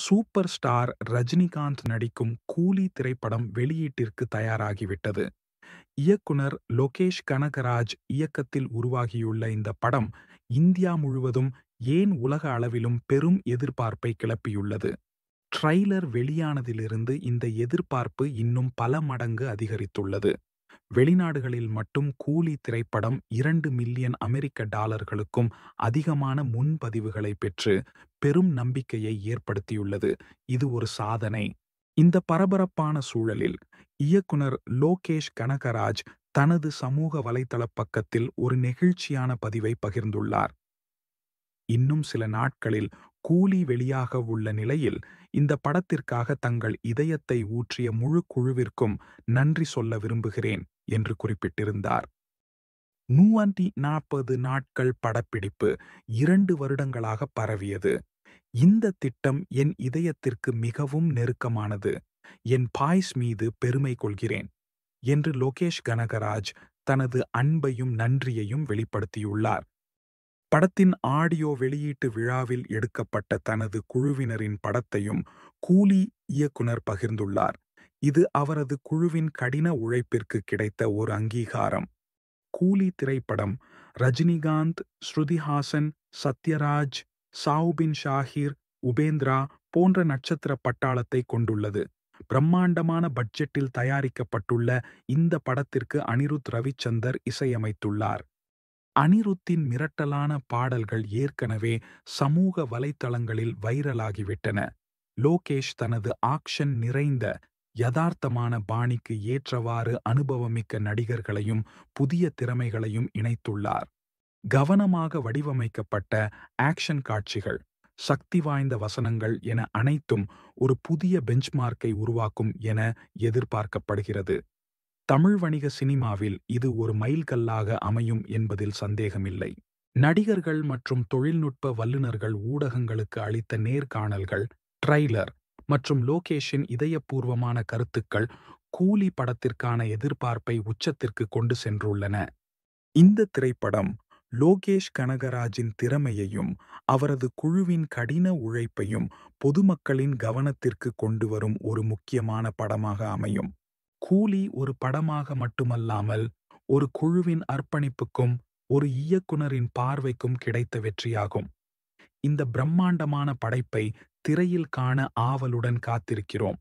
Super star Rajinikanth நடிக்கும் கூலி திரைப்படம் வெளியீட்டிற்கு தயாராகிவிட்டது. இயக்குனர் லோகேஷ் கனகராஜ் இயக்கத்தில் உருவாகியுள்ள இந்த படம் இந்தியா முழுவதும் ஏன் உலக அளவிலும் பெரும் எதிர்பார்ப்பை கிளப்பியுள்ளது. ட்ரைலர் வெளியானதிலிருந்து இந்த எதிர்பார்ப்பு இன்னும் பல மடங்கு அதிகரித்துள்ளது. வெளிநாடுகளில் மட்டும் கூலி திரைப்படம் 2 மில்லியன் அமெரிக்க டாலர்களுக்கும் அதிகமான முன்பதிவுகளை பெற்று பெரும் நம்பிக்கையை ஏற்படுத்தியுள்ளது. இது ஒரு சாதனை. இந்த பரபரப்பான சூழலில் இயக்குனர் லோகேஷ் கனகராஜ் தனது சமூக வலைத்தள பக்கத்தில் ஒரு நெகிழ்ச்சியான பதிவை பகிர்ந்துள்ளார். இன்னும் சில நாட்களில் கூலி வெளியாக உள்ள நிலையில் இந்த படத்திற்காக தங்கள் இதயத்தை ஊற்றிய முழு குழுவிற்கும் நன்றி சொல்ல விரும்புகிறேன் என்று குறிப்பிட்டிருந்தார். 140 நாட்கள் படப்பிடிப்பு 2 வருடங்களாக பரவியது. இந்த திட்டம் என் இதயத்திற்கு மிகவும் நெருக்கமானது. என் பாய்ஸ் மீது பெருமை கொள்கிறேன் என்று லோகேஷ் கனகராஜ் தனது அன்பையும் நன்றியையும் வெளிப்படுத்தியுள்ளார். படத்தின் ஆடியோ வெளியீட்டு விழாவில் எடுக்கப்பட்ட தனது குழுவினரின் படத்தையும் கூலி இயக்குனர் பகிர்ந்துள்ளார். இது அவரது குழுவின் கடின உழைப்பிற்கு கிடைத்த ஒரு அங்கீகாரம். கூலி திரைப்படம் ரஜினிகாந்த், ஸ்ருதி ஹாசன், சத்யராஜ், சாவுபின் ஷாஹிர், உபேந்திரா போன்ற நட்சத்திர பட்டாளத்தை கொண்டுள்ளது. பிரம்மாண்டமான பட்ஜெட்டில் தயாரிக்கப்பட்டுள்ள இந்த படத்திற்கு அனிருத் ரவிச்சந்தர் இசையமைத்துள்ளார். அனிருத்தின் மிரட்டலான பாடல்கள் ஏற்கனவே சமூக வலைத்தளங்களில் வைரலாகிவிட்டன. லோகேஷ் தனது ஆக்ஷன் நிறைந்த யதார்த்தமான பாணிக்கு ஏற்றவாறு அனுபவமிக்க நடிகர்களையும் புதிய திறமைகளையும் இணைத்துள்ளார். கவனமாக வடிவமைக்கப்பட்ட ஆக்ஷன் காட்சிகள், சக்தி வாய்ந்த வசனங்கள் என அனைத்தும் ஒரு புதிய பெஞ்ச்மார்க்கை உருவாக்கும் என எதிர்பார்க்கப்படுகிறது. தமிழ் வணிக சினிமாவில் இது ஒரு மைல்கல்லாக அமையும் என்பதில் சந்தேகமில்லை. நடிகர்கள் மற்றும் தொழில்நுட்ப வல்லுநர்கள் ஊடகங்களுக்கு அளித்த நேர்காணல்கள், ட்ரைலர் மற்றும் லோகேஷின் இதயபூர்வமான கருத்துக்கள் கூலி படத்திற்கான எதிர்பார்ப்பை உச்சத்திற்கு கொண்டு சென்றுள்ளன. இந்த திரைப்படம் லோகேஷ் கனகராஜின் திறமையையும் அவரது குழுவின் கடின உழைப்பையும் பொதுமக்களின் கவனத்திற்கு கொண்டு வரும் ஒரு முக்கியமான படமாக அமையும். கூலி ஒரு படமாக மட்டுமல்லாமல் ஒரு குழுவின் அர்ப்பணிப்புக்கும் ஒரு இயக்குனரின் பார்வைக்கும் கிடைத்த வெற்றியாகும். இந்த பிரம்மாண்டமான படைப்பை திரையில் காண ஆவலுடன் காத்திருக்கிறோம்.